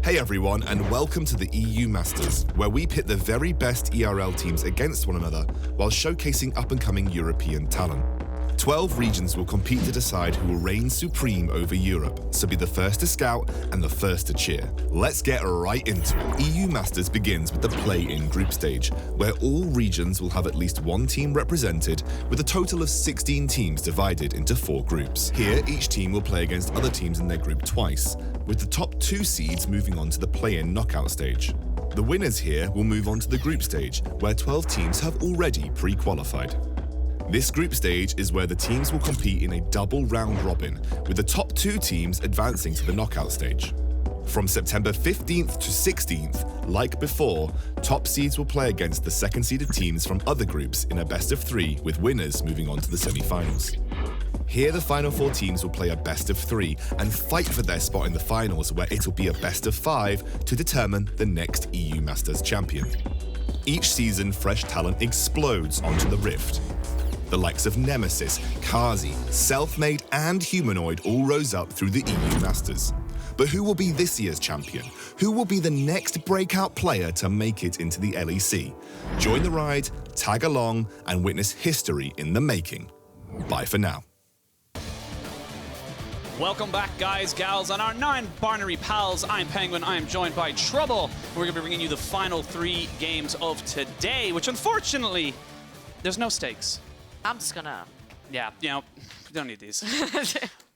Hey everyone, and welcome to the EU Masters, where we pit the very best ERL teams against one another while showcasing up-and-coming European talent. 12 regions will compete to decide who will reign supreme over Europe, so be the first to scout and the first to cheer. Let's get right into it. EU Masters begins with the play-in group stage, where all regions will have at least one team represented, with a total of 16 teams divided into 4 groups. Here, each team will play against other teams in their group twice, with the top 2 seeds moving on to the play-in knockout stage. The winners here will move on to the group stage, where 12 teams have already pre-qualified. This group stage is where the teams will compete in a double round robin, with the top 2 teams advancing to the knockout stage. From September 15th to 16th, like before, top seeds will play against the second seeded teams from other groups in a best of 3, with winners moving on to the semi-finals. Here the final 4 teams will play a best of 3 and fight for their spot in the finals, where it'll be a best of 5 to determine the next EU Masters champion. Each season, fresh talent explodes onto the Rift. The likes of Nemesis, Kazi, Selfmade and Humanoid all rose up through the EU Masters. But who will be this year's champion? Who will be the next breakout player to make it into the LEC? Join the ride, tag along and witness history in the making. Bye for now. Welcome back, guys, gals, and our 9 Barnary pals. I'm Penguin. I am joined by Trouble. We're going to be bringing you the final 3 games of today, which unfortunately, there's no stakes. I'm just gonna... Yeah, you know, we don't need these.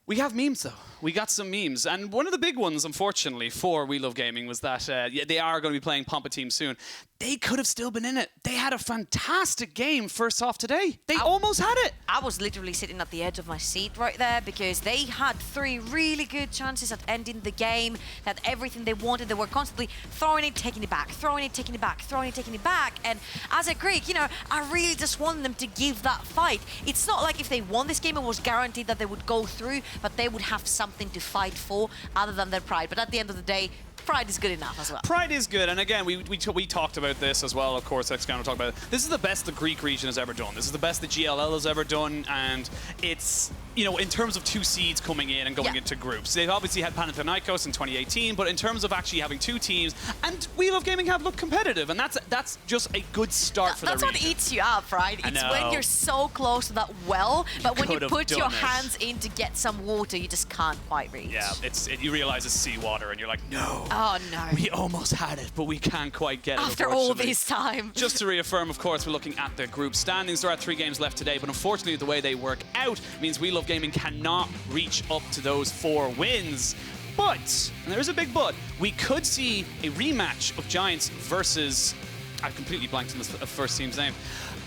We have memes, though. We got some memes. And one of the big ones, unfortunately, for We Love Gaming was that they are going to be playing Pompa Team soon. They could have still been in it. They had a fantastic game first off today. They almost had it. I was literally sitting at the edge of my seat right there because they had 3 really good chances at ending the game. That everything they wanted. They were constantly throwing it, taking it back, throwing it, taking it back, throwing it, taking it back. And as a Greek, you know, I really just want them to give that fight. It's not like if they won this game, it was guaranteed that they would go through, but they would have something to fight for other than their pride. But at the end of the day, pride is good enough as well. Pride is good, and again, we talked about this as well, of course, X-Gun will talk about it. This is the best the Greek region has ever done. This is the best the GLL has ever done, and it's, you know, in terms of 2 seeds coming in and going into groups. They've obviously had Panathinaikos in 2018, but in terms of actually having 2 teams, and We Love Gaming have looked competitive, and that's just a good start for the region. That's what eats you up, right? It's when you're so close to that well, but when you put your hands in to get some water, you just can't quite reach. Yeah, you realize it's seawater, and you're like, no. Oh, no. We almost had it, but we can't quite get it, after all this time. Just to reaffirm, of course, we're looking at the group standings. There are 3 games left today, but unfortunately, the way they work out means We Love Gaming cannot reach up to those 4 wins. But, and there's a big but, we could see a rematch of Giants versus... I completely blanked on the first team's name.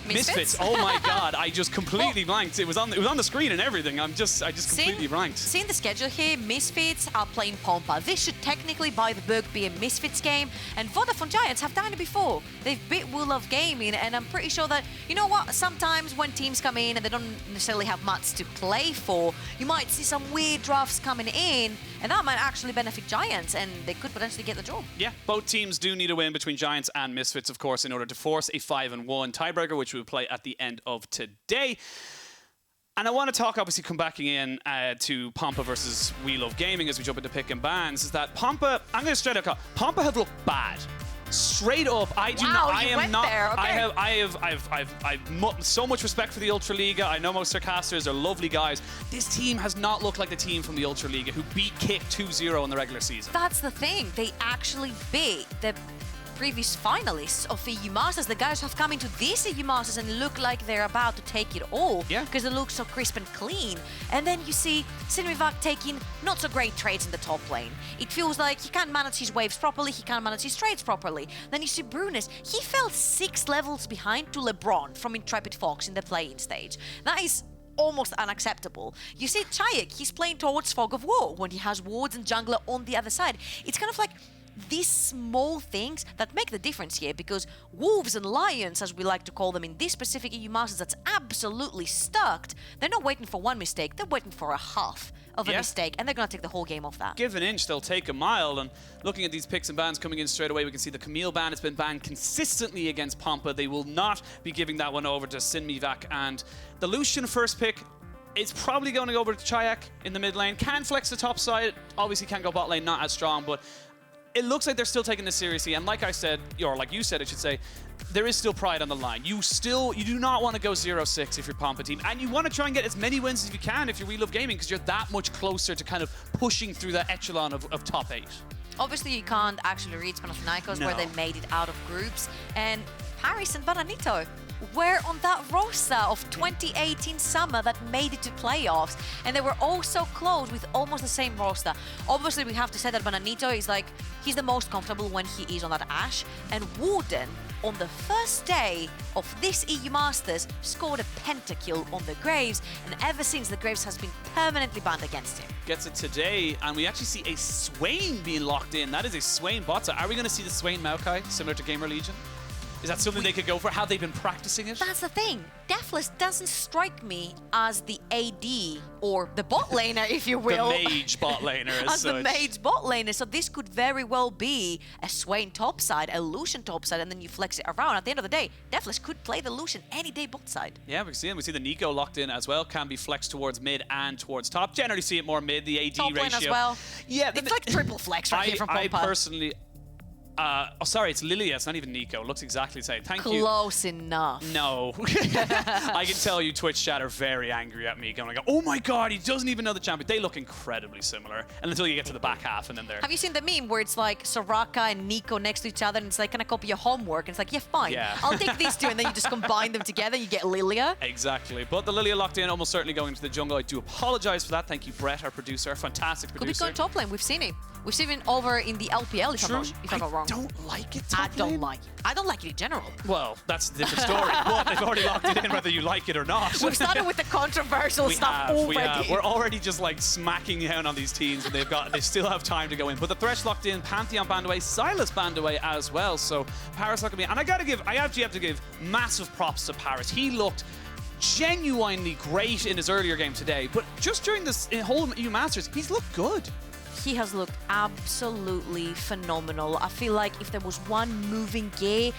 Misfits. Oh my god, I just completely blanked. It was on the screen and everything. I just completely blanked. Seeing the schedule here, Misfits are playing Pompa. This should technically, by the book, be a Misfits game. And Vodafone Giants have done it before. They've beat We Love Gaming, and I'm pretty sure that, you know what, sometimes when teams come in and they don't necessarily have much to play for, you might see some weird drafts coming in, and that might actually benefit Giants, and they could potentially get the draw. Yeah, both teams do need a win between Giants and Misfits, of course, in order to force a 5-1 tiebreaker, which we'll play at the end of today. And I want to talk, obviously, come back in to Pompa versus We Love Gaming as we jump into pick and bans, is that Pompa, I'm going to straight up call, Pompa have looked bad. Straight up, I do not. I am not. There, okay. I've so much respect for the Ultra Liga. I know most of their casters are lovely guys. This team has not looked like the team from the Ultra Liga who beat Kick 2-0 in the regular season. That's the thing. They actually beat the previous finalists of EU Masters. The guys have come into this EU Masters and look like they're about to take it all. Yeah. Because they look so crisp and clean. And then you see Sinmivak taking not so great trades in the top lane. It feels like he can't manage his waves properly, he can't manage his trades properly. Then you see Bruness. He fell 6 levels behind to LeBron from Intrepid Fox in the play-in stage. That is almost unacceptable. You see Czajek, he's playing towards Fog of War when he has wards and jungler on the other side. It's kind of like these small things that make the difference here, because wolves and lions, as we like to call them in this specific EU Masters that's absolutely stuck, they're not waiting for one mistake, they're waiting for a half of a mistake, and they're going to take the whole game off that. Give an inch, they'll take a mile. And looking at these picks and bans coming in straight away, we can see the Camille ban has been banned consistently against Pompa. They will not be giving that one over to Sinmivak. And the Lucien first pick, it's probably going to go over to Czajek in the mid lane. Can flex the top side, obviously can't go bot lane, not as strong, but it looks like they're still taking this seriously. And like I said, or like you said, I should say, there is still pride on the line. You do not want to go 0-6 if you're Pompa team. And you want to try and get as many wins as you can if you're We Love Gaming, because you're that much closer to kind of pushing through that echelon of top 8. Obviously, you can't actually reach Panathinaikos where they made it out of groups. And Paris and Bananitoo were on that roster of 2018 summer that made it to playoffs. And they were all so close with almost the same roster. Obviously, we have to say that Bananitoo is like, he's the most comfortable when he is on that Ashe. And Warden, on the first day of this EU Masters, scored a pentakill on the Graves, and ever since, the Graves has been permanently banned against him. Gets it today, and we actually see a Swain being locked in. That is a Swain bot. So are we going to see the Swain Maokai, similar to Gamer Legion? Is that something they could go for? Have they been practicing it? That's the thing. defles doesn't strike me as the AD or the bot laner, if you will. The mage bot laner as the mage bot laner. So this could very well be a Swain topside, a Lucien topside, and then you flex it around. At the end of the day, defles could play the Lucien any day bot side. Yeah, we see him. We see the Nico locked in as well. Can be flexed towards mid and towards top. Generally see it more mid, the AD top ratio. Lane as well. Yeah, it's like triple flex right here from Pompa. I personally... oh, sorry, it's Lilia. It's not even Nico. Looks exactly the same. Thank you. Close enough. No. I can tell you Twitch chat are very angry at me. Going like, oh my god, he doesn't even know the champion. They look incredibly similar. And until you get to the back half and then they're... Have you seen the meme where it's like Soraka and Nico next to each other and it's like, can I copy your homework? And it's like, yeah, fine. Yeah. I'll take these two and then you just combine them together and you get Lilia. Exactly. But the Lilia locked in, almost certainly going into the jungle. I do apologize for that. Thank you, Brett, our producer. Fantastic producer. Could be going top lane. We've seen him. We've seen him over in the LPL, if I'm not wrong. I don't like it. I don't like it. I don't like it in general. Well, that's a different story. But they've already locked it in whether you like it or not. We've started with the controversial stuff already. We're already just like smacking down on these teams, and they still have time to go in. But the Thresh locked in, Pantheon banned away, Silas banned away as well. So Paris locking in. And I actually have to give massive props to Paris. He looked genuinely great in his earlier game today, but just during this whole EU Masters, he's looked good. He has looked absolutely phenomenal. I feel like if there was one moving gear,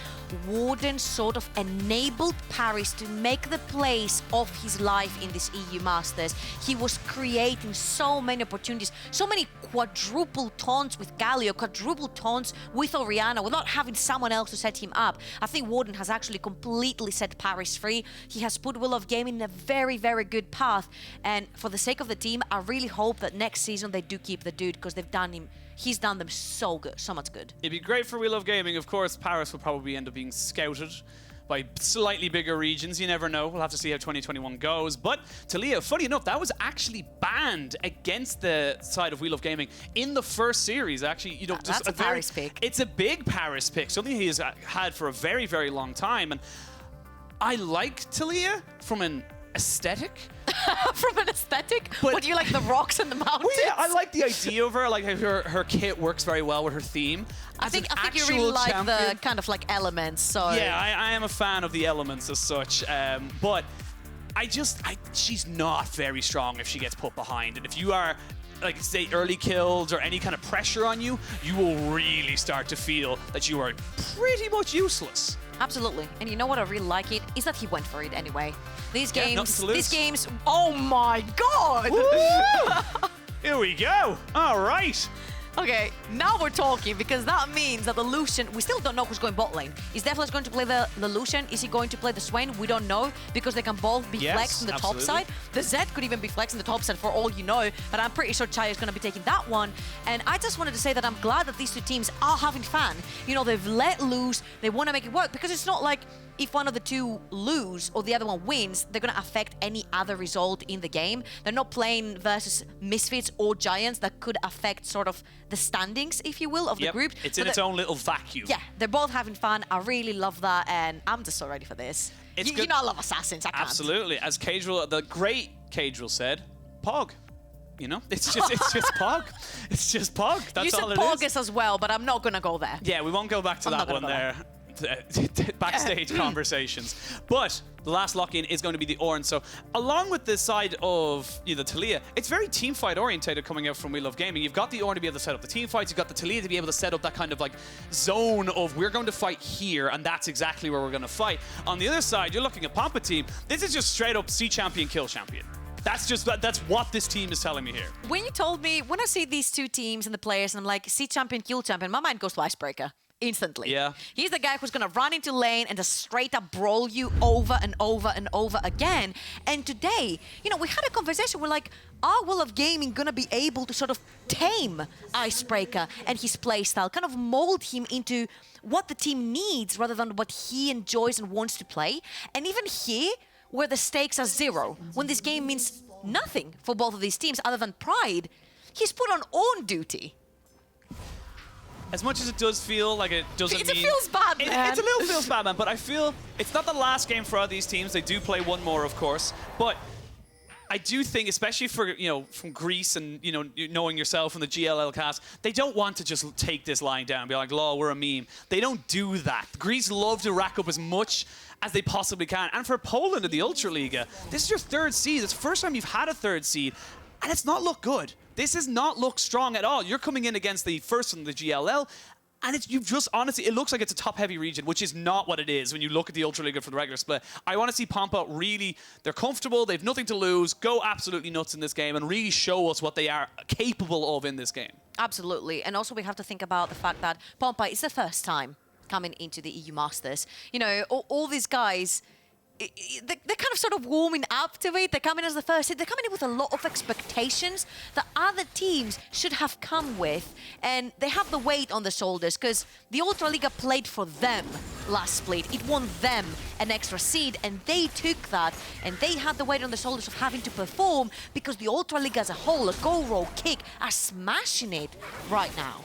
Warden sort of enabled Paris to make the plays of his life in this EU Masters. He was creating so many opportunities, so many quadruple taunts with Galio, quadruple taunts with Orianna without having someone else to set him up. I think Warden has actually completely set Paris free. He has put We Love Gaming in a very, very good path. And for the sake of the team, I really hope that next season they do keep the dude, because he's done them so good, so much good. It'd be great for We Love Gaming. Of course, Paris will probably end up being scouted by slightly bigger regions. You never know. We'll have to see how 2021 goes. But Thalyah, funny enough, that was actually banned against the side of We Love Gaming in the first series. Actually, you know, just that's a Paris pick. It's a big Paris pick, something he has had for a very, very long time. And I like Thalyah from an aesthetic. From an aesthetic? But what do you like, the rocks and the mountains? Well, yeah, I like the idea of her. Like how her kit works very well with her theme. I think you really like the kind of like elements. So yeah, I am a fan of the elements as such. But she's not very strong if she gets put behind. And if you are, like, say, early killed or any kind of pressure on you, you will really start to feel that you are pretty much useless. Absolutely. And you know what I really like it is that he went for it anyway. These games, oh my god! Here we go. All right. Okay, now we're talking, because that means that the Lucien, we still don't know who's going bot lane. Is defles going to play the Lucien? Is he going to play the Swain? We don't know, because they can both be flexed on the top side. The Zed could even be flexed on the top side for all you know, but I'm pretty sure Czajek is going to be taking that one. And I just wanted to say that I'm glad that these two teams are having fun. You know, they've let loose, they want to make it work, because it's not like if one of the two lose or the other one wins, they're going to affect any other result in the game. They're not playing versus misfits or giants that could affect sort of the standings, if you will, of the group. It's in its own little vacuum. Yeah, they're both having fun. I really love that, and I'm just so ready for this. You know I love assassins. I can't. Absolutely. As Cadrel, the great Cadrel said, Pog. You know, it's just Pog. It's just Pog. That's all it is. You said Pogus as well, but I'm not going to go there. Yeah, we won't go back to that one there. Backstage conversations. But the last lock-in is going to be the Ornn. So along with the side of the Thalyah, it's very team fight orientated coming out from We Love Gaming. You've got the Ornn to be able to set up the team fights. You've got the Thalyah to be able to set up that kind of like zone of we're going to fight here, and that's exactly where we're going to fight. On the other side, you're looking at Pompa team. This is just straight up C champion, kill champion. That's what this team is telling me here. When you told me, when I see these two teams and the players, and I'm like, see champion, kill champion, my mind goes to IceBreaker. Instantly. Yeah. He's the guy who's gonna run into lane and just straight up brawl you over and over and over again. And today, you know, we had a conversation, we're like, are WLGaming gonna be able to sort of tame IceBreaker and his playstyle, kind of mold him into what the team needs rather than what he enjoys and wants to play? And even here, where the stakes are zero, when this game means nothing for both of these teams other than pride, he's put on duty. As much as it does feel like it doesn't mean... It feels bad, man. It's a little feels bad, man, but I feel it's not the last game for all these teams. They do play one more, of course, but I do think, especially for, you know, from Greece and, you know, knowing yourself from the GLL cast, they don't want to just take this line down and be like, lol, we're a meme. They don't do that. Greece love to rack up as much as they possibly can. And for Poland in the Ultraliga, this is your third seed. It's the first time you've had a third seed, and it's not looked good. This does not look strong at all. You're coming in against the first from the GLL, and you've just honestly, it looks like it's a top-heavy region, which is not what it is when you look at the Ultraliga for the regular split. I want to see Pompa really, they're comfortable, they've nothing to lose, go absolutely nuts in this game and really show us what they are capable of in this game. Absolutely, and also we have to think about the fact that Pompa is the first time coming into the EU Masters. You know, all these guys, they're kind of sort of warming up to it. They're coming as the first seed. They're coming in with a lot of expectations that other teams should have come with, and they have the weight on their shoulders because the Ultraliga played for them last split. It won them an extra seed, and they took that, and they had the weight on their shoulders of having to perform because the Ultraliga as a whole, a Go Roll, Kick, are smashing it right now.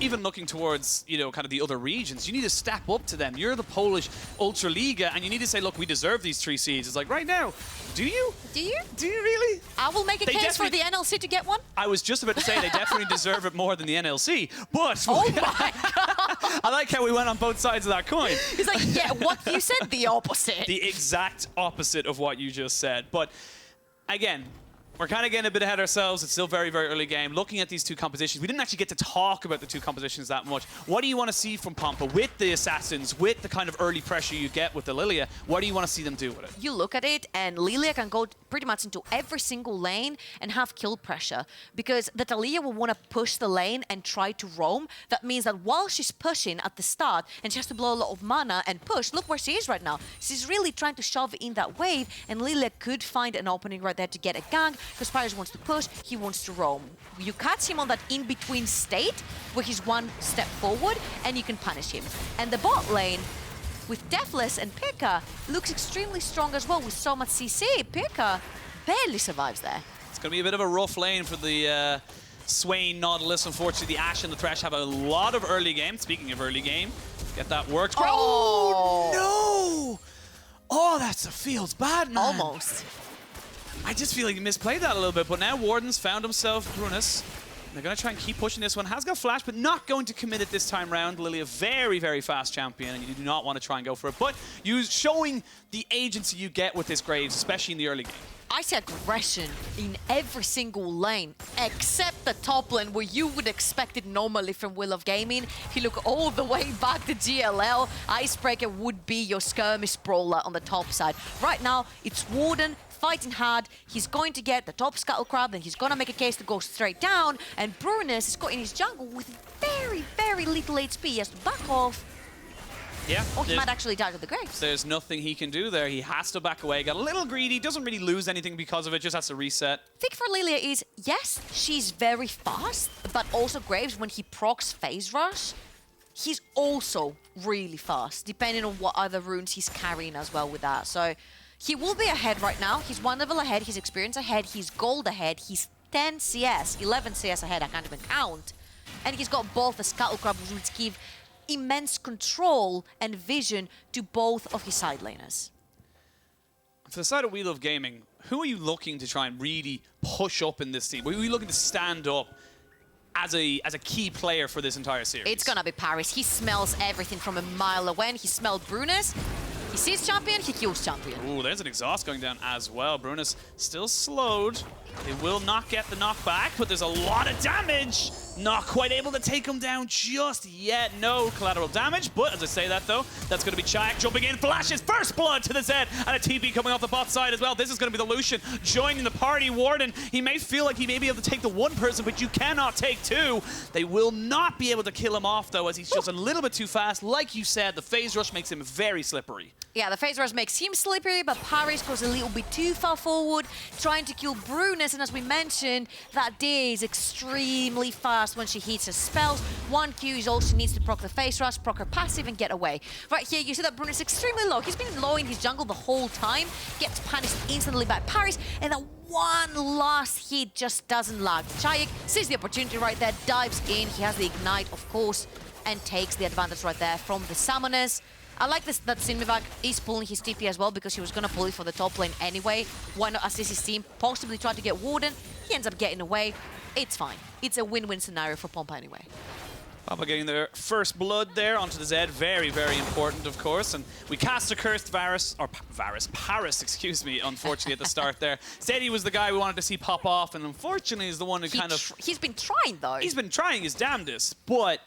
Even looking towards, you know, kind of the other regions, you need to step up to them. You're the Polish Ultraliga, and you need to say, look, we deserve these 3 seeds. It's like, right now, do you? Do you? Do you really? I will make a case for the NLC to get one. I was just about to say they definitely deserve it more than the NLC, but... Oh my God! I like how we went on both sides of that coin. He's like, yeah, what you said, the opposite. The exact opposite of what you just said. But again, we're kind of getting a bit ahead of ourselves. It's still very, very early game. Looking at these two compositions, we didn't actually get to talk about the two compositions that much. What do you want to see from Pompa with the Assassins, with the kind of early pressure you get with the Lilia? What do you want to see them do with it? You look at it, and Lilia can go pretty much into every single lane and have kill pressure, because the Thalyah will want to push the lane and try to roam. That means that while she's pushing at the start, and she has to blow a lot of mana and push, look where she is right now. She's really trying to shove in that wave, and Lilia could find an opening right there to get a gank, because Pyrus wants to push, he wants to roam. You catch him on that in-between state, where he's one step forward, and you can punish him. And the bot lane, with defles and Pyrka, looks extremely strong as well with so much CC. Pyrka barely survives there. It's going to be a bit of a rough lane for the Swain Nautilus. Unfortunately, the Ashe and the Thresh have a lot of early game. Speaking of early game, get that worked. Oh, no! Oh, feels bad, man. Almost. I just feel like he misplayed that a little bit, but now Warden's found himself Bruness. They're going to try and keep pushing this one. Has got flash, but not going to commit it this time round. Lilia, very, very fast champion, and you do not want to try and go for it. But you showing the agency you get with this Graves, especially in the early game. I see aggression in every single lane, except the top lane, where you would expect it normally from WLGaming. If you look all the way back to GLL, IceBreaker would be your skirmish brawler on the top side. Right now, it's Warden fighting hard. He's going to get the top scuttle crab, and he's going to make a case to go straight down. And Bruness is caught in his jungle with very, very little HP. He has to back off. Yeah. Or he might actually die to the Graves. There's nothing he can do there. He has to back away. Got a little greedy. Doesn't really lose anything because of it. Just has to reset. Thing for Lilia is, yes, she's very fast, but also Graves, when he procs phase rush, he's also really fast, depending on what other runes he's carrying as well with that. So he will be ahead right now. He's 1 level ahead. He's experience ahead. He's gold ahead. He's 10 CS, 11 CS ahead. I can't even count. And he's got both the scuttle crab, which give immense control and vision to both of his side laners. For the side of WLGaming, who are you looking to try and really push up in this team? Are you looking to stand up as a key player for this entire series? It's gonna be Paris. He smells everything from a mile away. He smelled Bruness. He sees champion, he kills champion. Ooh, there's an exhaust going down as well. Bruness still slowed. They will not get the knockback, but there's a lot of damage. Not quite able to take him down just yet. No collateral damage, but as I say that though, that's going to be Czajek jumping in, flashes first blood to the Zed, and a TP coming off the bot side as well. This is going to be the Lucien joining the party. Warden, he may feel like he may be able to take the one person, but you cannot take two. They will not be able to kill him off though, as he's just a little bit too fast. Like you said, the phase rush makes him very slippery. Yeah, the phase rush makes him slippery, but Paris goes a little bit too far forward, trying to kill Bruness, and as we mentioned, that D is extremely fast when she hits her spells. 1Q is all she needs to proc the phase rush, proc her passive, and get away. Right here, you see that Bruness is extremely low. He's been low in his jungle the whole time, gets punished instantly by Paris, and that one last hit just doesn't lag. Czajek sees the opportunity right there, dives in, he has the ignite, of course, and takes the advantage right there from the summoners. I like this that Sinmivak is pulling his TP as well, because he was going to pull it for the top lane anyway. Why not assist his team? Possibly try to get Warden. He ends up getting away. It's fine. It's a win-win scenario for Pompa anyway. Pompa getting their first blood there onto the Zed. Very, very important, of course. And we cast a cursed Paris, excuse me, unfortunately, at the start there. Said he was the guy we wanted to see pop off, and unfortunately is the one who He's been trying, though. He's been trying his damnedest, but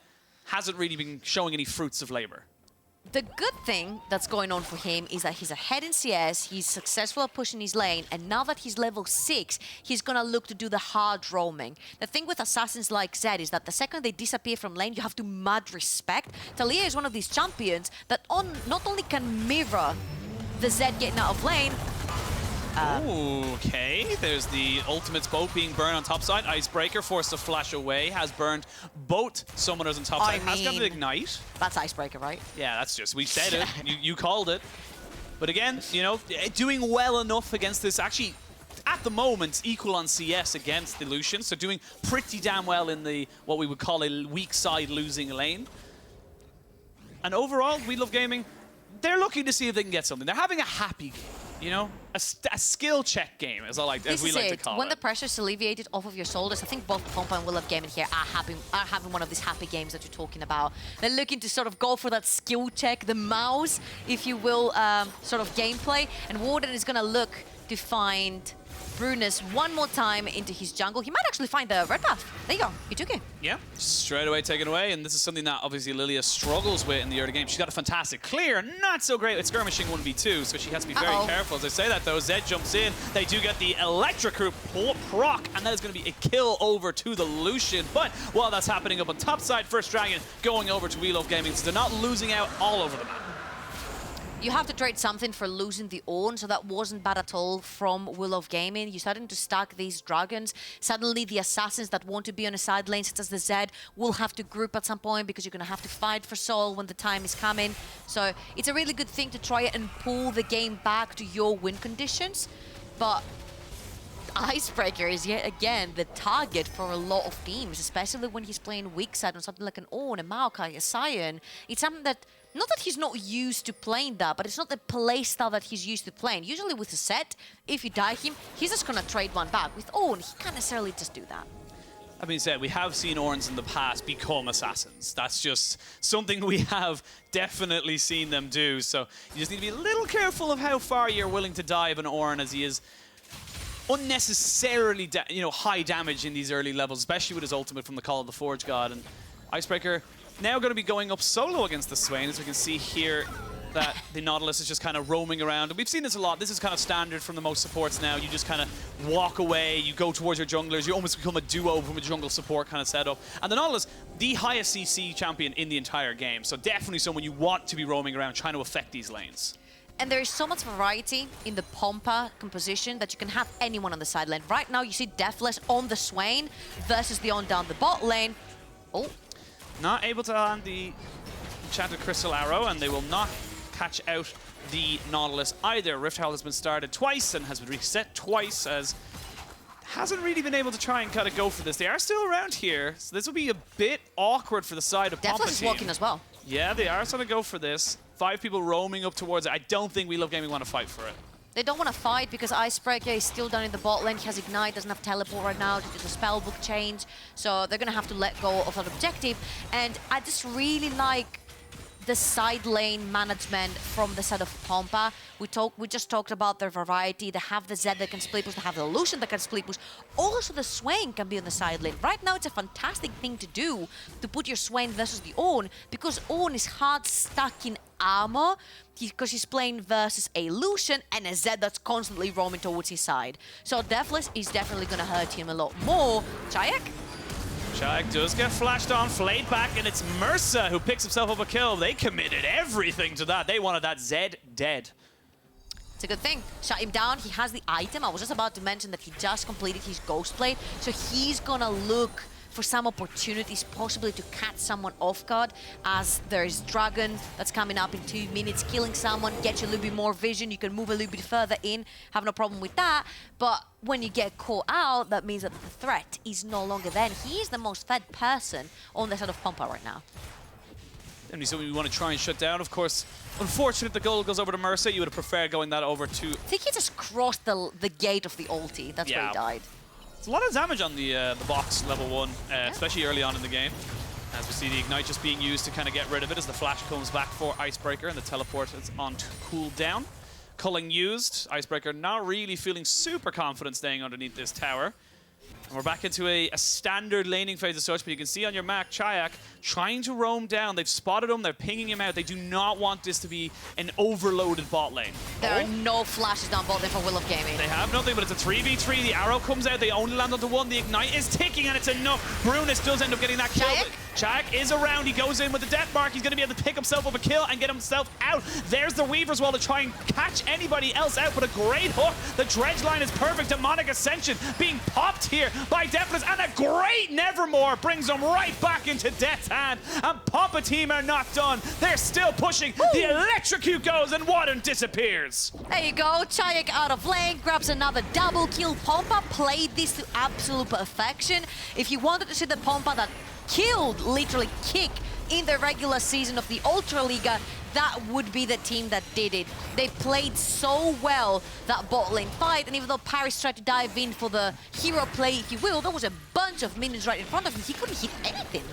hasn't really been showing any fruits of labor. The good thing that's going on for him is that he's ahead in CS, he's successful at pushing his lane, and now that he's level 6, he's gonna look to do the hard roaming. The thing with assassins like Zed is that the second they disappear from lane, you have to mad respect. Thalyah is one of these champions that not only can mirror the Zed getting out of lane, okay, there's the ultimate's boat being burned on top side. IceBreaker forced to flash away, has burned both summoners on top side. Has got an ignite. That's IceBreaker, right? Yeah, that's just, we said it. You called it. But again, you know, doing well enough against this, actually, at the moment, equal on CS against the Lucien. So doing pretty damn well in the, what we would call a weak side losing lane. And overall, WLGaming, they're looking to see if they can get something. They're having a happy game. You know, a skill check game, as we like to call it. When the pressure is alleviated off of your shoulders, I think both Pompa and WLGaming here are having one of these happy games that you're talking about. They're looking to sort of go for that skill check, the mouse, if you will, sort of gameplay. And Warden is going to look to find Bruness one more time into his jungle. He might actually find the red buff. There you go. He took it. Yeah, straight away taken away. And this is something that obviously Lilia struggles with in the early game. She's got a fantastic clear, not so great with skirmishing 1v2, so she has to be very careful. As I say that though, Zed jumps in. They do get the electric group proc, and that is going to be a kill over to the Lucien. But while that's happening up on top side, First Dragon going over to WLGaming, so they're not losing out all over the map. You have to trade something for losing the Ornn, so that wasn't bad at all from WLGaming. You're starting to stack these dragons. Suddenly, the assassins that want to be on a side lane, such as the Zed, will have to group at some point because you're going to have to fight for soul when the time is coming. So it's a really good thing to try and pull the game back to your win conditions. But IceBreaker is yet again the target for a lot of teams, especially when he's playing weak side on something like an Ornn, a Maokai, a Sion. It's something that, not that he's not used to playing that, but it's not the playstyle that he's used to playing. Usually with a set, if you die him, he's just gonna trade one back. With Ornn, he can't necessarily just do that. That being said, we have seen Ornns in the past become assassins. That's just something we have definitely seen them do. So you just need to be a little careful of how far you're willing to dive an Ornn, as he is unnecessarily high damage in these early levels, especially with his ultimate from the Call of the Forge God. And IceBreaker now going to be going up solo against the Swain, as we can see here that the Nautilus is just kind of roaming around. And we've seen this a lot. This is kind of standard from the most supports now. You just kind of walk away, you go towards your junglers, you almost become a duo from a jungle support kind of setup. And the Nautilus, the highest CC champion in the entire game. So definitely someone you want to be roaming around trying to affect these lanes. And there is so much variety in the Pompa composition that you can have anyone on the side lane. Right now, you see defles on the Swain versus the Ornn down the bot lane. Oh. Not able to land the enchanted crystal arrow, and they will not catch out the Nautilus either. Rift Herald has been started twice and has been reset twice, as hasn't really been able to try and kind of go for this. They are still around here, so this will be a bit awkward for the side of Pompa defles is walking as well. Yeah, they are trying to go for this. 5 people roaming up towards it. I don't think WLGaming want to fight for it. They don't want to fight because IceBreaker is still down in the bot lane. He has Ignite, doesn't have Teleport right now to do the spellbook change. So they're going to have to let go of that objective. And I just really like the side lane management from the side of Pompa. We just talked about their variety. They have the Zed that can split push, they have the Lucien that can split push. Also the Swain can be on the side lane. Right now it's a fantastic thing to do, to put your Swain versus the Ornn, because Ornn is hard stuck in armor, because he's playing versus a Lucien and a Zed that's constantly roaming towards his side. So defles is definitely gonna hurt him a lot more. Czajek? Czajek does get flashed on, flayed back, and it's Mersa who picks himself up a kill. They committed everything to that. They wanted that Zed dead. It's a good thing. Shut him down. He has the item. I was just about to mention that he just completed his ghost play, so he's gonna look for some opportunities, possibly to catch someone off guard, as there's Dragon that's coming up in 2 minutes, killing someone, get you a little bit more vision, you can move a little bit further in, have no problem with that. But when you get caught out, that means that the threat is no longer there. He is the most fed person on the side of Pompa right now. And so we want to try and shut down, of course. Unfortunate the goal goes over to Mersa. You would have preferred going that over to... I think he just crossed the gate of the ulti. That's where he died. It's a lot of damage on the box level 1, especially early on in the game. As we see the Ignite just being used to kind of get rid of it as the flash comes back for IceBreaker and the teleport is on to cool down. Culling used. IceBreaker not really feeling super confident staying underneath this tower. And we're back into a standard laning phase as such, but you can see on your map, Czajek trying to roam down. They've spotted him, they're pinging him out. They do not want this to be an overloaded bot lane. There are no flashes down bot lane for WLGaming. They have nothing, but it's a 3v3. The arrow comes out, they only land onto one. The Ignite is ticking, and it's enough. Bruness does end up getting that kill. Czajek is around, he goes in with the death mark. He's going to be able to pick himself up a kill and get himself out. There's the Weaver's Wall to try and catch anybody else out, but a great hook. The dredge line is perfect. Demonic Ascension being popped here by defles, and a great Nevermore brings them right back into death's hand. And Pompa team are not done. They're still pushing. Woo! The electrocute goes, and Warden disappears. There you go. Czajek out of lane, grabs another double kill. Pompa played this to absolute perfection. If you wanted to see the Pompa that killed, literally kick, in the regular season of the Ultra Liga, that would be the team that did it. They played so well that bot lane fight, and even though Paris tried to dive in for the hero play, if you will, there was a bunch of minions right in front of him. He couldn't hit anything.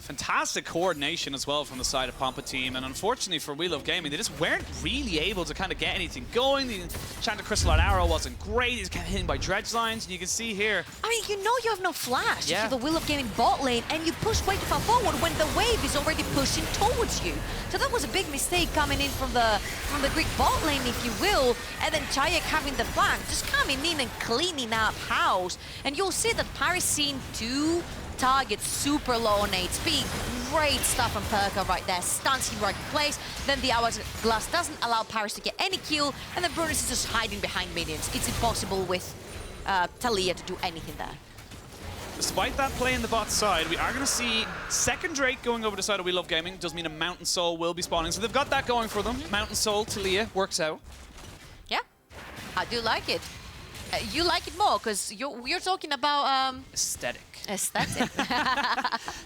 Fantastic coordination as well from the side of Pompa team, and unfortunately for WLGaming, they just weren't really able to kind of get anything going. The Enchanted Crystal Arrow wasn't great. He's kind of hitting by dredge lines, and you can see here. I mean, you know you have no flash to the WLGaming bot lane, and you push way too far forward when the wave is already pushing towards you. So that was a big mistake coming in from the Greek bot lane, if you will, and then Czajek having the flank, just coming in and cleaning up house. And you'll see that Paris seen 2 targets super low on HP. Great stuff from Pyrka right there. Stuns him right in place. Then the Hourglass doesn't allow Paris to get any kill. And then Bruness is just hiding behind minions. It's impossible with Thalyah to do anything there. Despite that play in the bot side, we are going to see second Drake going over to the side of WLGaming. Does mean a Mountain Soul will be spawning. So they've got that going for them. Mountain Soul, Thalyah, works out. Yeah, I do like it. You like it more, because you're talking about... Aesthetic. Aesthetic.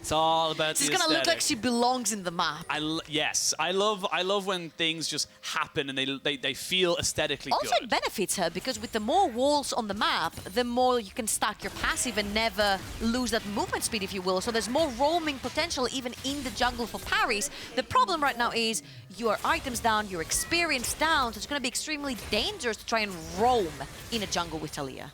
It's all about She's the gonna look like she belongs in the map. Yes, I love when things just happen and they feel aesthetically good. Also, it benefits her, because with the more walls on the map, the more you can stack your passive and never lose that movement speed, if you will. So there's more roaming potential even in the jungle for Paris. The problem right now is your items down, your experience down, so it's gonna be extremely dangerous to try and roam in a jungle with Thalyah.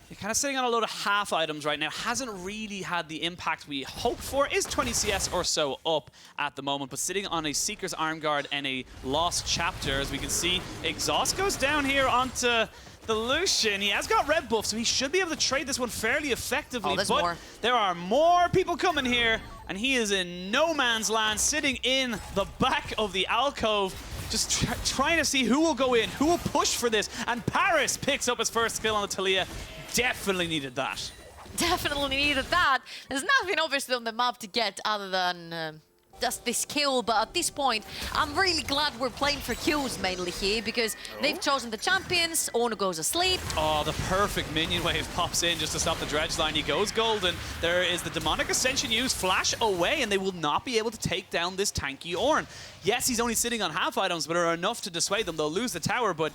You're kind of sitting on a load of half items right now. Hasn't really had the impact we hoped for. Is 20 CS or so up at the moment, but sitting on a Seeker's Arm Guard and a Lost Chapter. As we can see, Exhaust goes down here onto the Lucien. He has got red buff, so he should be able to trade this one fairly effectively. There's but more. There are more people coming here, and he is in no man's land, sitting in the back of the alcove, just trying to see who will go in, who will push for this. And Paris picks up his first kill on the Thalyah. Definitely needed that. Definitely needed that. There's nothing obviously on the map to get other than just this kill, but at this point, I'm really glad we're playing for kills mainly here, because they've chosen the champions. Ornn goes asleep. Oh, the perfect minion wave pops in just to stop the dredge line. He goes golden. There is the Demonic Ascension used, flash away, and they will not be able to take down this tanky Ornn. Yes, he's only sitting on half items, but are enough to dissuade them. They'll lose the tower, but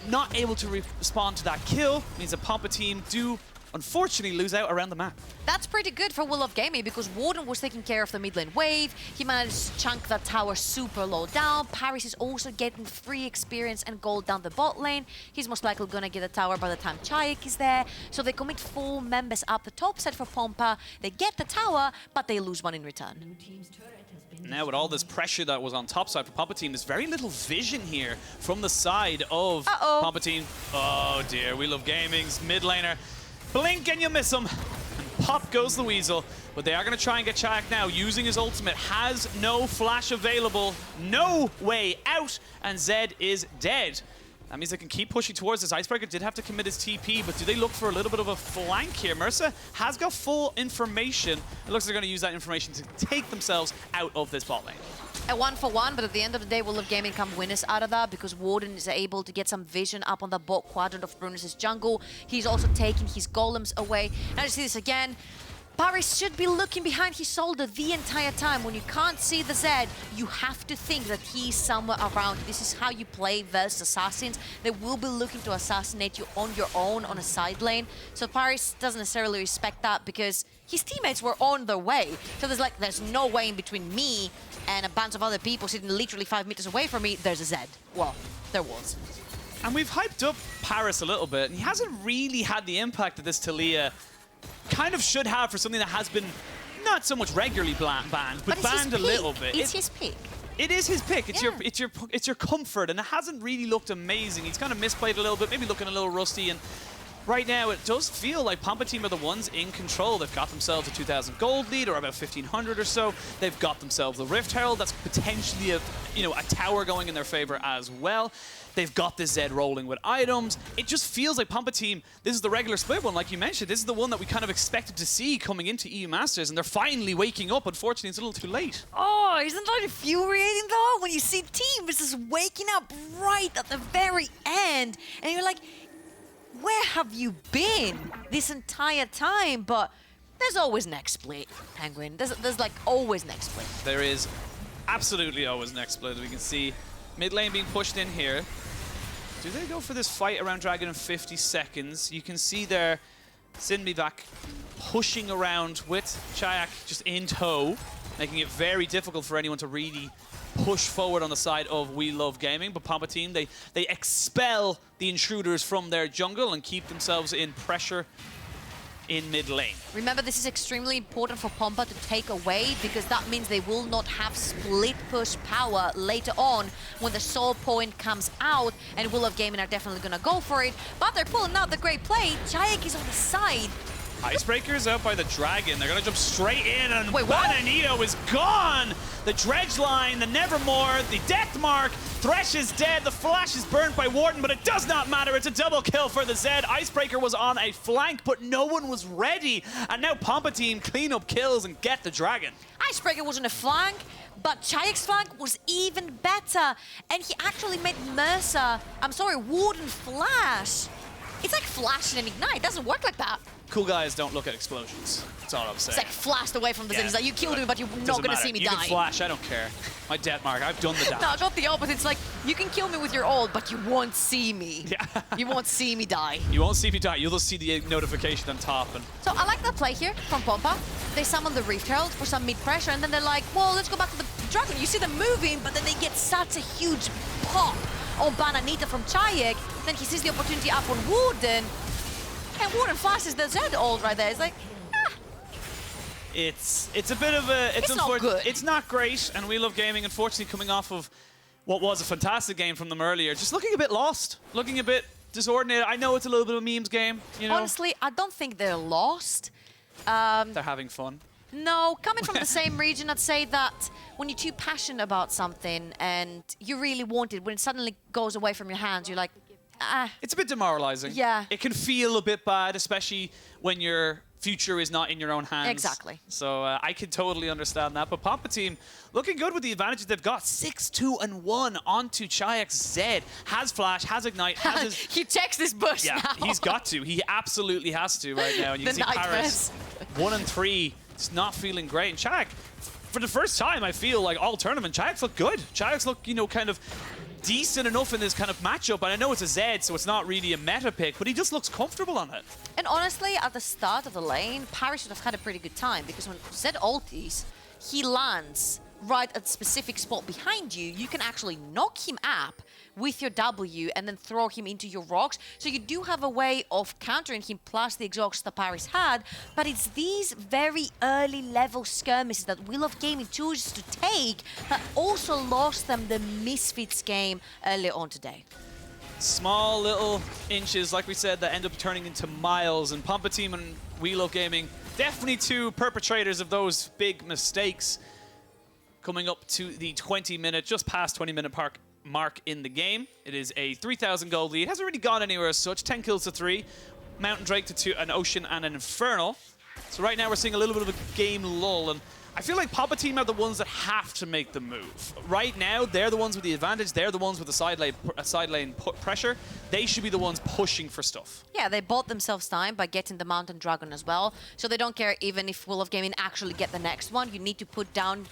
not able to respond to that kill means the Pompa team do unfortunately lose out around the map. That's pretty good for WLGaming because Warden was taking care of the mid lane wave. He managed to chunk that tower super low down. Paris is also getting free experience and gold down the bot lane. He's most likely gonna get a tower by the time Czajek is there. So they commit 4 members up the top side for Pompa. They get the tower, but they lose one in return. Now with all this pressure that was on top side for Pompa team, there's very little vision here from the side of Pompa team. Oh dear, WLGaming's mid laner. Blink and you miss him. And pop goes the Weasel. But they are going to try and get Czajek now using his ultimate. Has no flash available. No way out. And Zed is dead. That means they can keep pushing towards this. IceBreaker did have to commit his TP, but do they look for a little bit of a flank here? Mersa has got full information. It looks like they're going to use that information to take themselves out of this bot lane. A 1-for-1, but at the end of the day, WLGaming come winners out of that because Warden is able to get some vision up on the bot quadrant of Bruness' jungle. He's also taking his golems away. Now you see this again. Paris should be looking behind his shoulder the entire time. When you can't see the Zed, you have to think that he's somewhere around. This is how you play versus assassins. They will be looking to assassinate you on your own on a side lane. So Paris doesn't necessarily respect that because his teammates were on their way. So there's no way in between me and a bunch of other people sitting literally 5 meters away from me. There's a Zed. Well, there was. And we've hyped up Paris a little bit, and he hasn't really had the impact that this Thalyah kind of should have for something that has been not so much regularly banned, but banned a little bit. It's his pick. It is his pick. It's your comfort, and it hasn't really looked amazing. He's kind of misplayed a little bit, maybe looking a little rusty, and right now it does feel like Pompa team are the ones in control. They've got themselves a 2,000 gold lead, or about 1,500 or so. They've got themselves the Rift Herald. That's potentially a tower going in their favor as well. They've got the Zed rolling with items. It just feels like Pompa team, this is the regular split one, like you mentioned. This is the one that we kind of expected to see coming into EU Masters, and they're finally waking up. Unfortunately, it's a little too late. Oh, isn't that infuriating though? When you see teams just waking up right at the very end, and you're like, where have you been this entire time? But there's always next split, Penguin. There's like always next split. There is absolutely always next split. We can see mid lane being pushed in here. Do they go for this fight around Dragon in 50 seconds? You can see there Sinmivak pushing around with Czajek just in tow, making it very difficult for anyone to really push forward on the side of WLGaming. But Pompa team, they expel the intruders from their jungle and keep themselves in pressure in mid lane. Remember, this is extremely important for Pompa to take away because that means they will not have split push power later on when the soul point comes out, and WLGaming are definitely gonna go for it. But they're pulling out the great play. Czajek is on the side. IceBreaker is out by the Dragon. They're gonna jump straight in, and wait, what? Bananitoo is gone! The Dredge line, the Nevermore, the Death Mark. Thresh is dead, the Flash is burned by Warden, but it does not matter. It's a double kill for the Zed. IceBreaker was on a flank, but no one was ready. And now Pompa team clean up kills and get the Dragon. IceBreaker was on a flank, but Czajek's flank was even better. And he actually made Warden flash. It's like flashing and ignite. It doesn't work like that. Cool guys don't look at explosions. That's all I'm saying. It's like flashed away from the Zed. It's like, you killed me, but you're not going to see me die. You can flash, I don't care. My Death Mark, I've done the damage. No, it's not the opposite. It's like, you can kill me with your ult, but you won't see me. Yeah. You won't see me die. You won't see me die. You'll just see the notification on top. And so I like that play here from Pompa. They summon the Rift Herald for some mid-pressure, and then they're like, well, let's go back to the Dragon. You see them moving, but then they get such a huge pop on Bananitoo from Czajek. Then he sees the opportunity up on Warden, and Warden flashes the Zed ult right there. It's like, It's a bit of a... It's not good. It's not great, and WLGaming, unfortunately, coming off of what was a fantastic game from them earlier, just looking a bit lost, looking a bit disordinated. I know it's a little bit of a memes game, you know. Honestly, I don't think they're lost. They're having fun. No, coming from the same region, I'd say that when you're too passionate about something and you really want it, when it suddenly goes away from your hands, you're like, ah. It's a bit demoralizing. Yeah. It can feel a bit bad, especially when your future is not in your own hands. Exactly. So I can totally understand that. But Pompa team looking good with the advantages they've got. 6-2-1 onto Czajek's Zed. Has Flash, has Ignite, has his... He checks this bush Yeah, now. he's got to. He absolutely has to right now. And you can see Paris 1-3. It's not feeling great. And Czajek, for the first time, I feel like all tournament, Czajek's look good. Czajek's look, you know, kind of decent enough in this kind of matchup. And I know it's a Zed, so it's not really a meta pick, but he just looks comfortable on it. And honestly, at the start of the lane, Parry should have had a pretty good time, because when Zed ultis, he lands right at a specific spot behind you. You can actually knock him up with your W and then throw him into your rocks. So you do have a way of countering him, plus the exhaust that Parry's had, but it's these very early level skirmishes that WLGaming chooses to take that also lost them the Misfits game earlier on today. Small little inches, like we said, that end up turning into miles. And Pompa team and WLGaming, definitely two perpetrators of those big mistakes. Coming up to the 20-minute, just past 20-minute mark in the game. It is a 3,000 gold lead. Hasn't really gone anywhere as such. 10 kills to 3. Mountain Drake to 2, an Ocean and an Infernal. So right now we're seeing a little bit of a game lull. And I feel like Pompa team are the ones that have to make the move. Right now, they're the ones with the advantage. They're the ones with the side lane pressure. They should be the ones pushing for stuff. Yeah, they bought themselves time by getting the Mountain Dragon as well. So they don't care even if WLGaming actually get the next one. You need to put down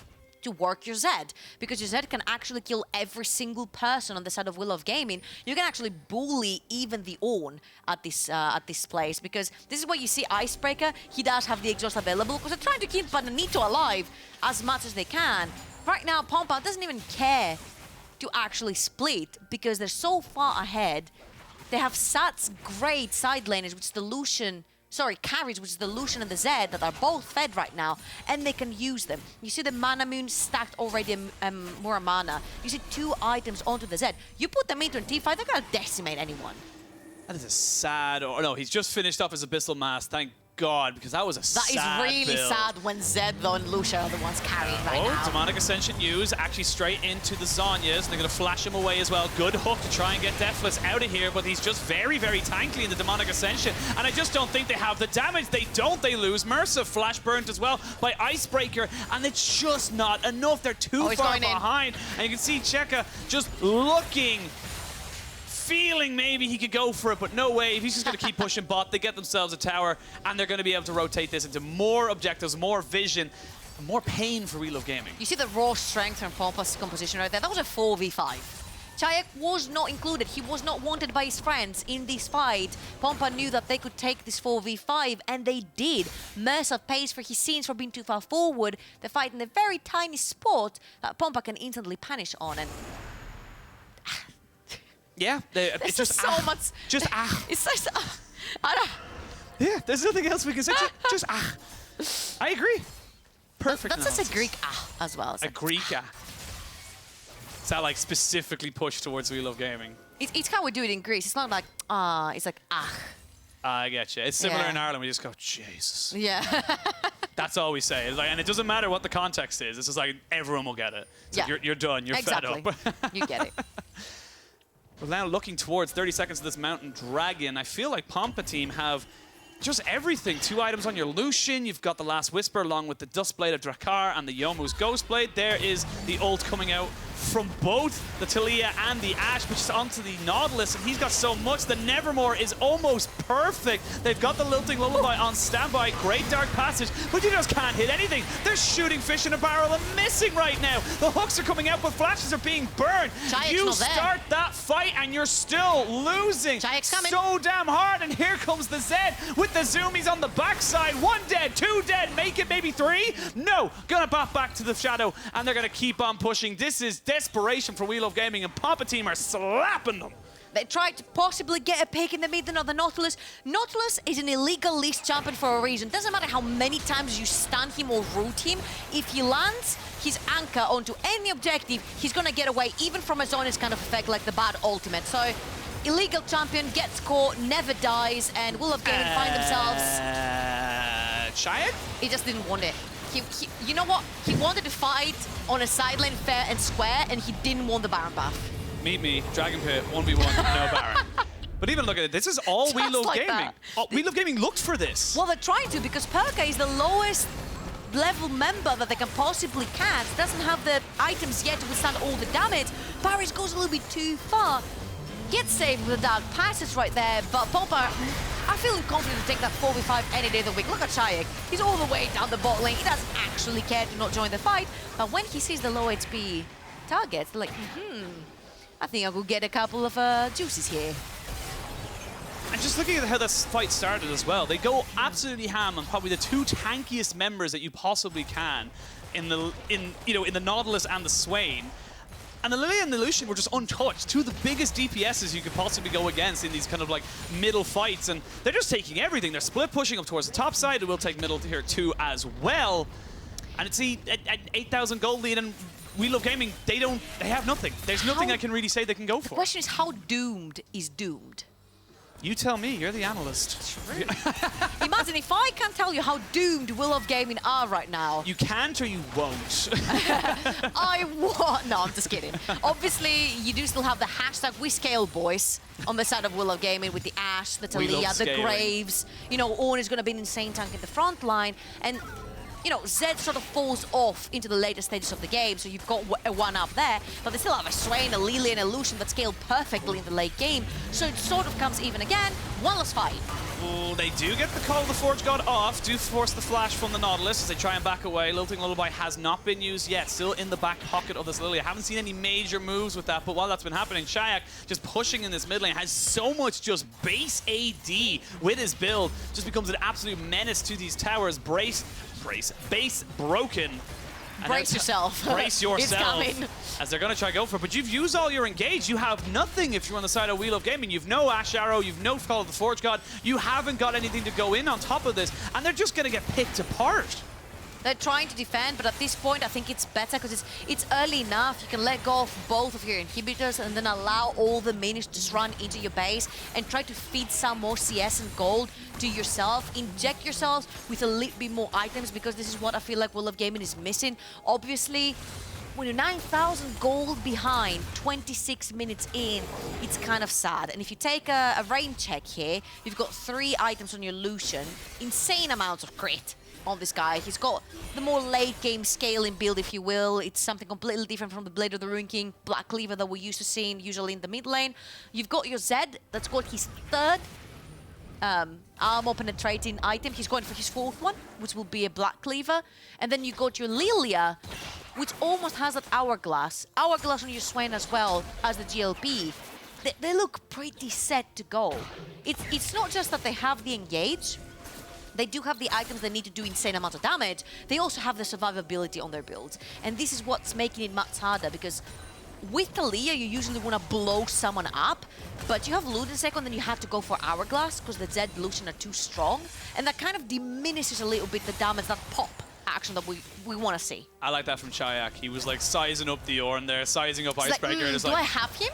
to work your Zed, because your Zed can actually kill every single person on the side of WLGaming. You can actually bully even the Ornn at this place, because this is where you see IceBreaker. He does have the exhaust available, because they're trying to keep Bananitoo alive as much as they can. Right now, Pompa doesn't even care to actually split, because they're so far ahead. They have such great side laners, which is the Lucien, carries, which is the Lucien and the Zed, that are both fed right now, and they can use them. You see the Mana Moon stacked already more mana. You see 2 items onto the Zed. You put them into a teamfight, they're gonna decimate anyone. That is a sad... Oh, no, he's just finished up his Abyssal Mass. Thank God, because that was a sad That is really build. sad when Zed, though, and Lucien are the ones carrying right now. Demonic Ascension used, actually straight into the Zhonya's. They're going to flash him away as well. Good hook to try and get defles out of here, but he's just very, very tankly in the Demonic Ascension. And I just don't think they have the damage. They lose. Mersa flash burnt as well by IceBreaker, and it's just not enough. They're too far behind. And you can see Czajek just looking, feeling maybe he could go for it, but no way. He's just going to keep pushing bot. They get themselves a tower, and they're going to be able to rotate this into more objectives, more vision, and more pain for WLGaming. You see the raw strength from Pompa's composition right there? That was a 4v5. Czajek was not included. He was not wanted by his friends in this fight. Pompa knew that they could take this 4v5, and they did. Mersa pays for his scenes for being too far forward. They fight in a very tiny spot that Pompa can instantly punish on, and yeah, it's just so much. Just It's just I don't. Yeah, there's nothing else we can say. Just I agree. Perfect. That's just a Greek as well. A Greek Is that like specifically pushed towards WLGaming? It's how we do it in Greece. It's not like it's like I get you. It's similar in Ireland. We just go, Jesus. Yeah. That's all we say. It's like, and it doesn't matter what the context is. It's just like everyone will get it. It's like you're done. You're fed up. You get it. We're now looking towards 30 seconds of this Mountain Dragon. I feel like Pompa team have just everything. 2 items on your Lucien. You've got the Last Whisper along with the Duskblade of Drakkar and the Youmuu's Ghostblade. There is the ult coming out from both the Thalyah and the Ashe, which is onto the Nautilus, and he's got so much. The Nevermore is almost perfect. They've got the Lilting Lullaby on standby. Great Dark Passage, but you just can't hit anything. They're shooting fish in a barrel and missing right now. The hooks are coming out, but flashes are being burned. You start that fight, and you're still losing so damn hard, and here comes the Zed with the zoomies on the backside. 1 dead, 2 dead, make it maybe 3? No, gonna bop back to the shadow, and they're gonna keep on pushing. This is desperation for WLGaming, and Pompa team are slapping them. They tried to possibly get a pick in the middle of the Nautilus. Nautilus is an illegal list champion for a reason. Doesn't matter how many times you stun him or root him. If he lands his anchor onto any objective, he's gonna get away, even from a Zhonya's kind of effect like the bad ultimate. So, illegal champion gets caught, never dies, and WLGaming find themselves... Czajek? He just didn't want it. You know what? He wanted to fight on a side lane fair and square, and he didn't want the Baron buff. Meet me, Dragon Pit, 1v1, no Baron. But even look at it, this is all WLGaming. WLGaming looked for this. Well, they're trying to, because Pyrka is the lowest level member that they can possibly catch. Doesn't have the items yet to withstand all the damage. Barris goes a little bit too far. Gets saved with the Dark Passage right there, but Pompa are feeling confident to take that 4v5 any day of the week. Look at Czajek. He's all the way down the bot lane. He doesn't actually care to not join the fight, but when he sees the low HP targets, they're like, I think I could get a couple of juices here. And just looking at how this fight started as well, they go absolutely ham on probably the two tankiest members that you possibly can in the Nautilus and the Swain. And the Lilia and the Lucien were just untouched. Two of the biggest DPSs you could possibly go against in these kind of like middle fights. And they're just taking everything. They're split pushing up towards the top side. It will take middle here too as well. And it's at 8,000 gold lead, and WLGaming, they have nothing. There's nothing I can really say they can go for. The question is, how doomed is doomed? You tell me, you're the analyst. True. Imagine if I can tell you how doomed WLGaming are right now. You can't or you won't. I won't. No, I'm just kidding. Obviously, you do still have the hashtag #WeScale on the side of WLGaming with the Ashe, the Thalyah, the Graves. You know, Ornn is going to be an insane tank in the front line. And you know, Zed sort of falls off into the later stages of the game, so you've got a one-up there, but they still have a Swain, a Lilia, and a Lucien that scale perfectly in the late game, so it sort of comes even again. One last fight. Oh, they do get the Call of the Forge God off, do force the flash from the Nautilus as they try and back away. Lilting Lullaby has not been used yet, still in the back pocket of this Lilia. Haven't seen any major moves with that, but while that's been happening, Czajek just pushing in this mid lane, has so much just base AD with his build, just becomes an absolute menace to these towers. Base broken. Brace yourself. Brace yourself. It's coming. As they're going to try to go for it. But you've used all your engage. You have nothing if you're on the side of WLGaming. You've no Ashe Arrow. You've no Call of the Forge God. You haven't got anything to go in on top of this. And they're just going to get picked apart. They're trying to defend, but at this point, I think it's better because it's early enough. You can let go of both of your inhibitors and then allow all the minions to just run into your base and try to feed some more CS and gold to yourself. Inject yourselves with a little bit more items because this is what I feel like WLGaming is missing. Obviously, when you're 9,000 gold behind, 26 minutes in, it's kind of sad. And if you take a rain check here, you've got 3 items on your Lucien, insane amounts of crit on this guy. He's got the more late game scaling build, if you will. It's something completely different from the Blade of the Ruined King Black Cleaver that we're used to seeing usually in the mid lane. You've got your Zed that's got his 3rd armor penetrating item. He's going for his 4th one, which will be a Black Cleaver. And then you got your Lilia, which almost has that Hourglass. Hourglass on your Swain as well as the GLP. They look pretty set to go. It's not just that they have the engage. They do have the items that need to do insane amounts of damage. They also have the survivability on their builds. And this is what's making it much harder because with Thalyah, you usually want to blow someone up, but you have Ludensec and then you have to go for Hourglass because the Zed Lucien are too strong. And that kind of diminishes a little bit the damage, that pop action that we want to see. I like that from Czajek. He was like sizing up the Ornn there, sizing up IceBreaker. Do I have him?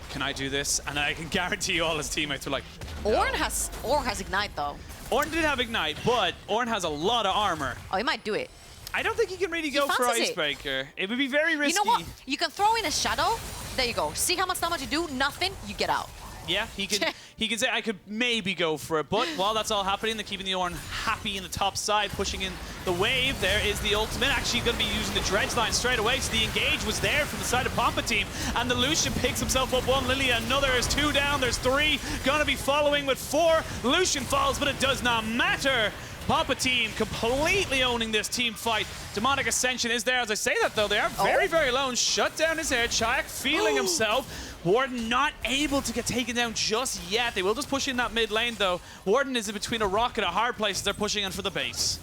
Can I do this? And I can guarantee you all his teammates were like, no. Ornn has Ignite though. Ornn did have Ignite, but Ornn has a lot of armor. Oh, he might do it. I don't think he can really go for IceBreaker. It would be very risky. You know what? You can throw in a Shadow. There you go. See how much damage you do? Nothing. You get out. Yeah, he can say I could maybe go for it, but while that's all happening, they're keeping the Ornn happy in the top side, pushing in the wave. There is the ultimate. Actually going to be using the dredge line straight away, so the engage was there from the side of Pompa team, and the Lucien picks himself up 1 Lilia, another is 2 down, there's 3, going to be following with 4. Lucien falls, but it does not matter. Pompa team completely owning this team fight. Demonic Ascension is there. As I say that, though, they are very, very low and shut down his hair. Czajek feeling himself. Warden not able to get taken down just yet. They will just push in that mid lane, though. Warden is in between a rock and a hard place as they're pushing in for the base.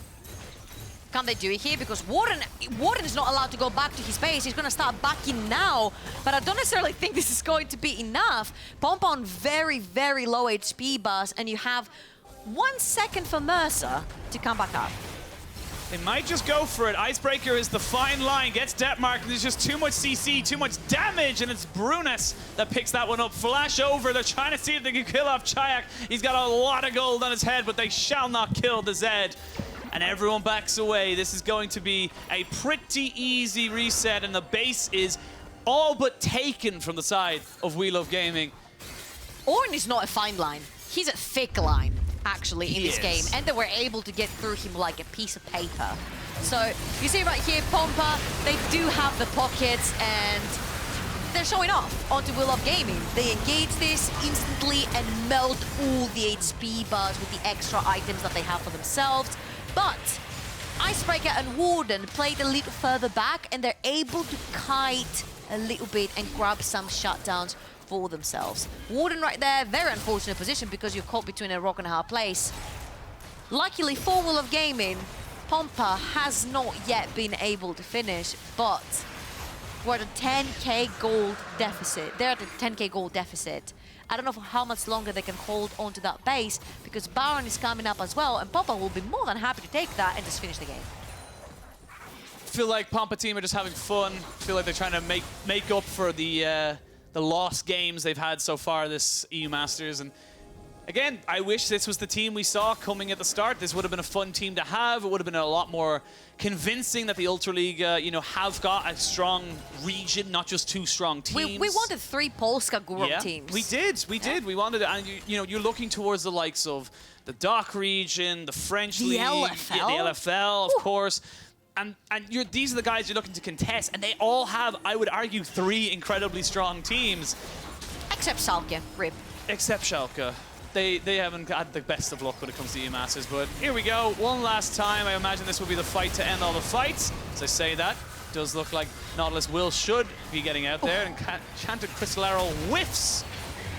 Can they do it here? Because Warden is not allowed to go back to his base. He's going to start backing now. But I don't necessarily think this is going to be enough. Pompa on very, very low HP bars, and you have 1 second for Mersa to come back up. They might just go for it. IceBreaker is the fine line, gets depth mark, and there's just too much CC, too much damage, and it's Bruness that picks that one up. Flash over, they're trying to see if they can kill off Czajek. He's got a lot of gold on his head, but they shall not kill the Zed. And everyone backs away. This is going to be a pretty easy reset, and the base is all but taken from the side of WLGaming. Ornn is not a fine line. He's a thick line, actually, in this game. And they were able to get through him like a piece of paper. So, you see right here, Pompa, they do have the pockets, and they're showing off onto WLGaming. They engage this instantly and melt all the HP bars with the extra items that they have for themselves. But IceBreaker and Warden played a little further back, and they're able to kite a little bit and grab some shutdowns for themselves. Warden right there, very unfortunate position because you're caught between a rock and a hard place. Luckily for WLGaming, Pompa has not yet been able to finish, but we're at a 10k gold deficit. They're at a 10k gold deficit. I don't know for how much longer they can hold onto that base because Baron is coming up as well, and Pompa will be more than happy to take that and just finish the game. Feel like Pompa team are just having fun. Feel like they're trying to make up for the lost games they've had so far this EU Masters. And again, I wish this was the team we saw coming at the start. This would have been a fun team to have. It would have been a lot more convincing that the Ultra League, you know, have got a strong region, not just two strong teams. We wanted 3 Polska group teams. We did. We wanted it. And, you know, you're looking towards the likes of the DACH region, the French League, LFL. Yeah, the LFL, of course. And these are the guys you're looking to contest. And they all have, I would argue, 3 incredibly strong teams. Except Schalke, RIP. Except Schalke. They haven't had the best of luck when it comes to EU Masters, but here we go. One last time. I imagine this will be the fight to end all the fights. As I say that, it does look like Nautilus should be getting out there, and Enchanted Crystal Arrow whiffs.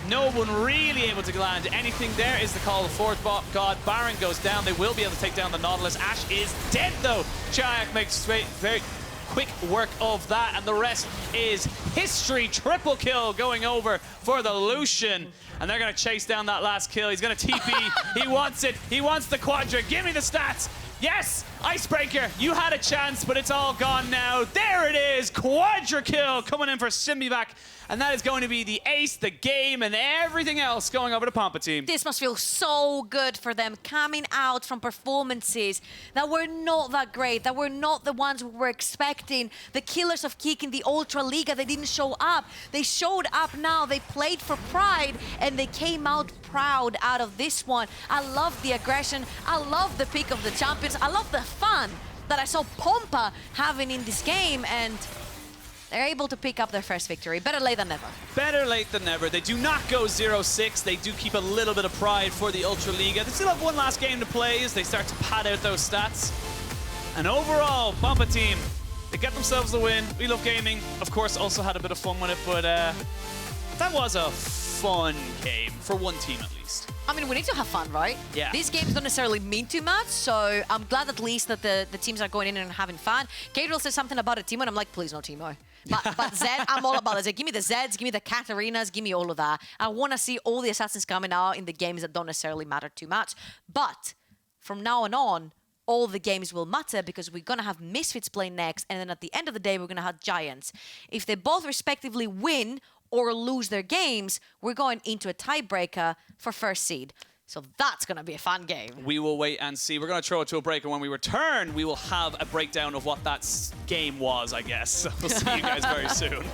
No one really able to land anything there. Is the call of fourth god. Baron goes down. They will be able to take down the Nautilus. Ashe is dead though. Czajek makes very quick work of that, and the rest is history. Triple kill going over for the Lucien, and they're going to chase down that last kill. He's going to TP. He wants it. He wants the quadra. Give me the stats. Yes, IceBreaker, you had a chance, but it's all gone now. There it is, quadra kill coming in for Sinmivak, and that is going to be the ace, the game, and everything else going over to Pompa team. This must feel so good for them, coming out from performances that were not that great, that were not the ones we were expecting. The killers of Kick in the Ultra Liga, they didn't show up. They showed up now, they played for pride, and they came out proud out of this one. I love the aggression, I love the pick of the champions, I love the fun that I saw Pompa having in this game, and they're able to pick up their first victory. Better late than never. Better late than never. They do not go 0-6. They do keep a little bit of pride for the Ultra Liga. They still have one last game to play as they start to pad out those stats. And overall, Pompa team, they get themselves the win. WLGaming, of course, also had a bit of fun with it, but that was a fun game for one team at least. I mean, we need to have fun, right? Yeah. These games don't necessarily mean too much, so I'm glad at least that the teams are going in and having fun. Gabriel says something about a Teemo, and I'm like, please no Teemo. But Zed, I'm all about it. Give me the Zeds, give me the Katarinas, give me all of that. I want to see all the assassins coming out in the games that don't necessarily matter too much. But from now on, all the games will matter because we're going to have Misfits play next, and then at the end of the day, we're going to have Giants. If they both respectively win or lose their games, we're going into a tiebreaker for first seed. So that's going to be a fun game. We will wait and see. We're going to throw it to a break, and when we return, we will have a breakdown of what that game was, I guess. We'll see you guys very soon.